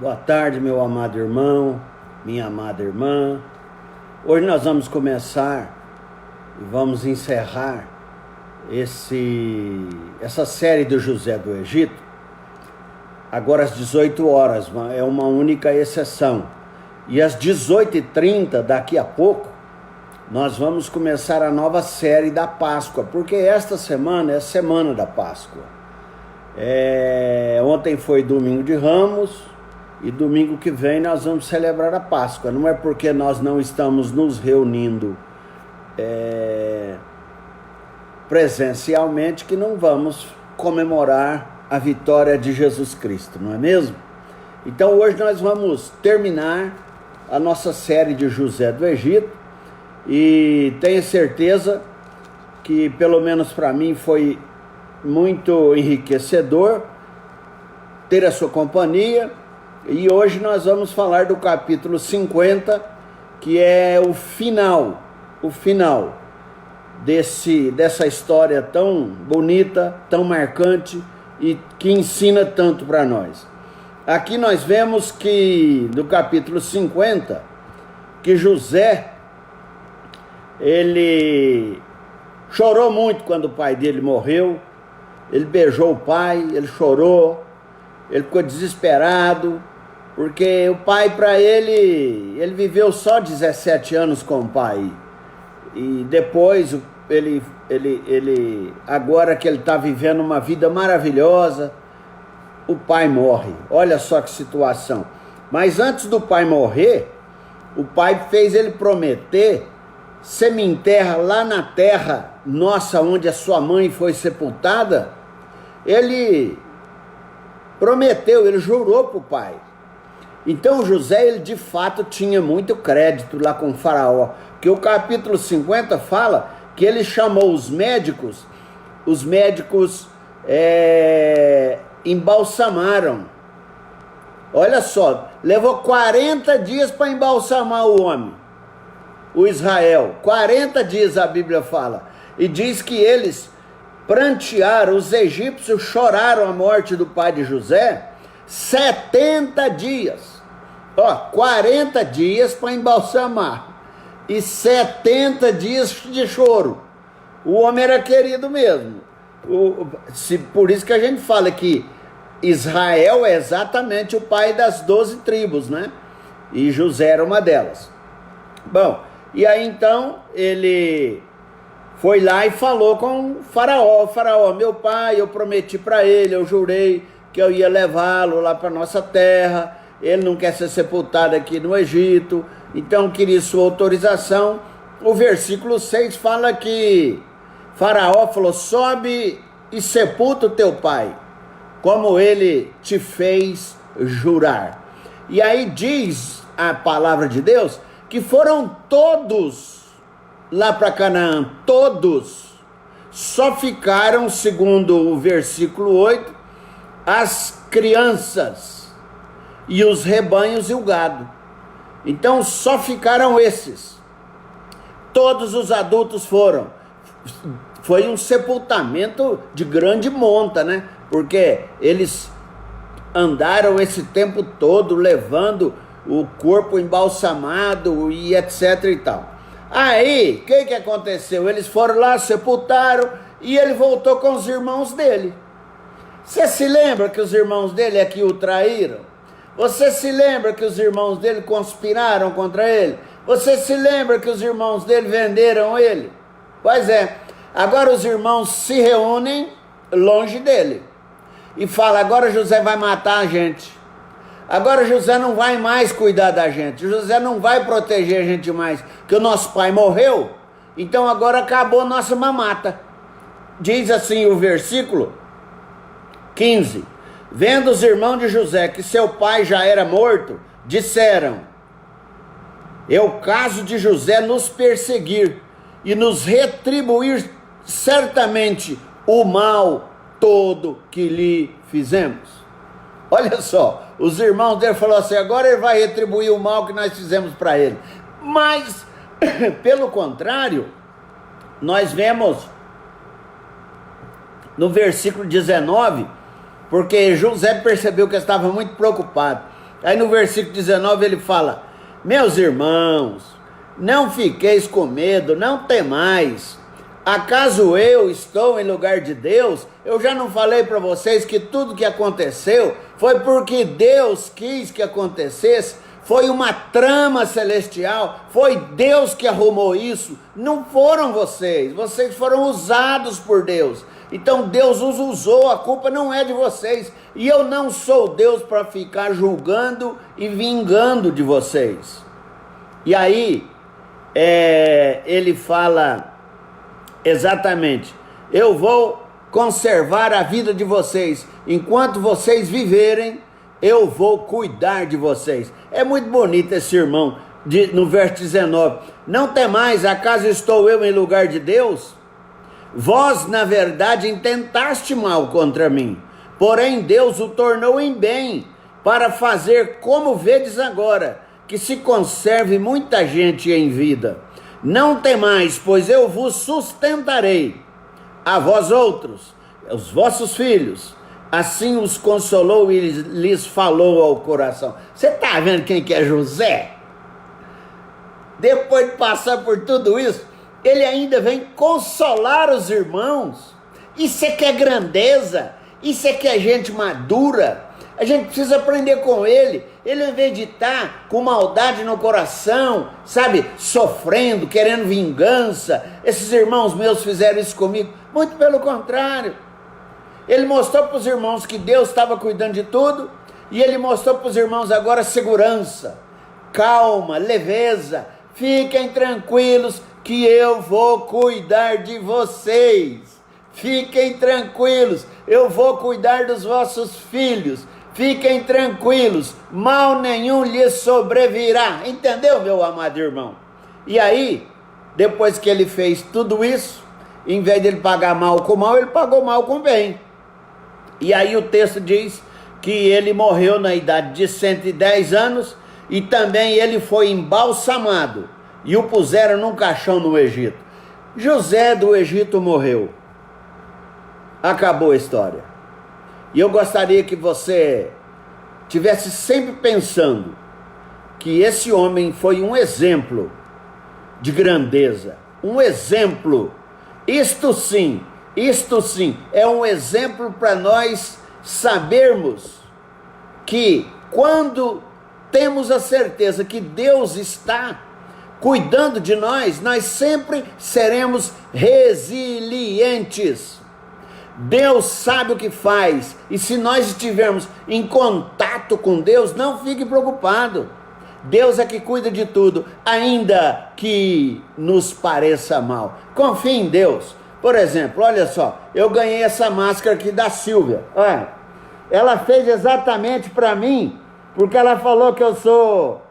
Boa tarde, meu amado irmão, minha amada irmã. Hoje nós vamos começar e vamos encerrar essa série do José do Egito. Agora às 18 horas, é uma única exceção. E às 18h30, daqui a pouco, nós vamos começar a nova série da Páscoa, porque esta semana é a semana da Páscoa. Ontem foi domingo de Ramos, e domingo que vem nós vamos celebrar a Páscoa. Não é porque nós não estamos nos reunindo presencialmente que não vamos comemorar a vitória de Jesus Cristo, não é mesmo? Então hoje nós vamos terminar a nossa série de José do Egito e tenho certeza que pelo menos para mim foi muito enriquecedor ter a sua companhia. E hoje nós vamos falar do capítulo 50, que é o final dessa história tão bonita, tão marcante e que ensina tanto para nós. Aqui nós vemos que no capítulo 50, que José, ele chorou muito quando o pai dele morreu, ele beijou o pai, ele chorou, ele ficou desesperado, porque o pai, para ele viveu só 17 anos com o pai. E depois, agora que ele está vivendo uma vida maravilhosa, o pai morre. Olha só que situação. Mas antes do pai morrer, o pai fez ele prometer: você me enterra lá na terra nossa, onde a sua mãe foi sepultada. Ele prometeu, ele jurou para o pai. Então José, ele de fato tinha muito crédito lá com o faraó, que o capítulo 50 fala que ele chamou os médicos embalsamaram. Olha só, levou 40 dias para embalsamar o homem, o Israel, 40 dias a Bíblia fala, e diz que eles prantearam, os egípcios choraram a morte do pai de José 70 dias. 40 dias para embalsamar e 70 dias de choro. O homem era querido mesmo. Por isso que a gente fala que Israel é exatamente o pai das 12 tribos, né? E José era uma delas. Bom, e aí então ele foi lá e falou com o faraó: Faraó, meu pai, eu prometi para ele, eu jurei que eu ia levá-lo lá para nossa terra, ele não quer ser sepultado aqui no Egito, então queria sua autorização. O versículo 6 fala que Faraó falou: sobe e sepulta o teu pai, como ele te fez jurar. E aí diz a palavra de Deus que foram todos lá para Canaã, todos, só ficaram, segundo o versículo 8, as crianças e os rebanhos e o gado. Então só ficaram esses. Todos os adultos foram. Foi um sepultamento de grande monta, né? Porque eles andaram esse tempo todo levando o corpo embalsamado e etc e tal. Aí, o que aconteceu? Eles foram lá, sepultaram, e ele voltou com os irmãos dele. Você se lembra que os irmãos dele é que o traíram? Você se lembra que os irmãos dele conspiraram contra ele? Você se lembra que os irmãos dele venderam ele? Pois é, agora os irmãos se reúnem longe dele e falam: agora José vai matar a gente. Agora José não vai mais cuidar da gente. José não vai proteger a gente mais, que o nosso pai morreu, então agora acabou nossa mamata. Diz assim o versículo 15: vendo os irmãos de José que seu pai já era morto, disseram: é o caso de José nos perseguir e nos retribuir certamente o mal todo que lhe fizemos. Olha só, os irmãos dele falaram assim: agora ele vai retribuir o mal que nós fizemos para ele. Mas, pelo contrário, nós vemos no versículo 19, porque José percebeu que estava muito preocupado. Aí no versículo 19 ele fala: meus irmãos, não fiqueis com medo, não temais. Acaso eu estou em lugar de Deus? Eu já não falei para vocês que tudo que aconteceu foi porque Deus quis que acontecesse? Foi uma trama celestial, foi Deus que arrumou isso, não foram vocês, vocês foram usados por Deus. Então Deus os usou, a culpa não é de vocês, e eu não sou Deus para ficar julgando e vingando de vocês. E aí, ele fala exatamente: eu vou conservar a vida de vocês, enquanto vocês viverem, eu vou cuidar de vocês. É muito bonito esse irmão, no verso 19: não temais, acaso estou eu em lugar de Deus? Vós, na verdade, intentaste mal contra mim, porém Deus o tornou em bem, para fazer como vedes agora, que se conserve muita gente em vida. Não temais, pois eu vos sustentarei, a vós outros, os vossos filhos. Assim os consolou e lhes falou ao coração. Você está vendo quem que é José? Depois de passar por tudo isso, ele ainda vem consolar os irmãos. Isso é que é grandeza, isso é que é gente madura. A gente precisa aprender com ele. Ele, ao invés de estar com maldade no coração, sabe, sofrendo, querendo vingança, esses irmãos meus fizeram isso comigo. Muito pelo contrário. Ele mostrou para os irmãos que Deus estava cuidando de tudo, e ele mostrou para os irmãos agora segurança, calma, leveza. Fiquem tranquilos que eu vou cuidar de vocês. Fiquem tranquilos, eu vou cuidar dos vossos filhos. Fiquem tranquilos, mal nenhum lhes sobrevirá. Entendeu, meu amado irmão? E aí, depois que ele fez tudo isso, em vez de ele pagar mal com mal, ele pagou mal com bem. E aí o texto diz que ele morreu na idade de 110 anos e também ele foi embalsamado e o puseram num caixão no Egito. José do Egito morreu. Acabou a história. E eu gostaria que você tivesse sempre pensando que esse homem foi um exemplo de grandeza, um exemplo. Isto sim, é um exemplo para nós sabermos que quando temos a certeza que Deus está cuidando de nós, nós sempre seremos resilientes. Deus sabe o que faz, e se nós estivermos em contato com Deus, não fique preocupado. Deus é que cuida de tudo, ainda que nos pareça mal. Confie em Deus. Por exemplo, olha só, eu ganhei essa máscara aqui da Silvia. Olha, ela fez exatamente para mim, porque ela falou que eu sou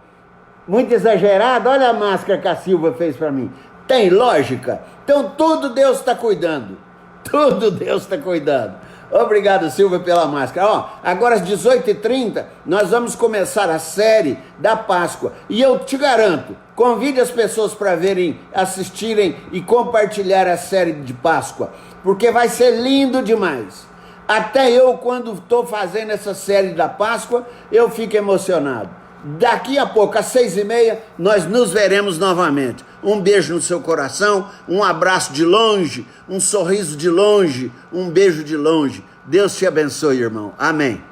muito exagerado. Olha a máscara que a Silvia fez para mim. Tem lógica? Então tudo Deus está cuidando. Tudo Deus está cuidando. Obrigado, Silvia, pela máscara. Ó, agora às 18h30, nós vamos começar a série da Páscoa. E eu te garanto, convide as pessoas para verem, assistirem e compartilhar a série de Páscoa, porque vai ser lindo demais. Até eu, quando estou fazendo essa série da Páscoa, eu fico emocionado. Daqui a pouco, às 6h30, nós nos veremos novamente. Um beijo no seu coração, um abraço de longe, um sorriso de longe, um beijo de longe. Deus te abençoe, irmão. Amém.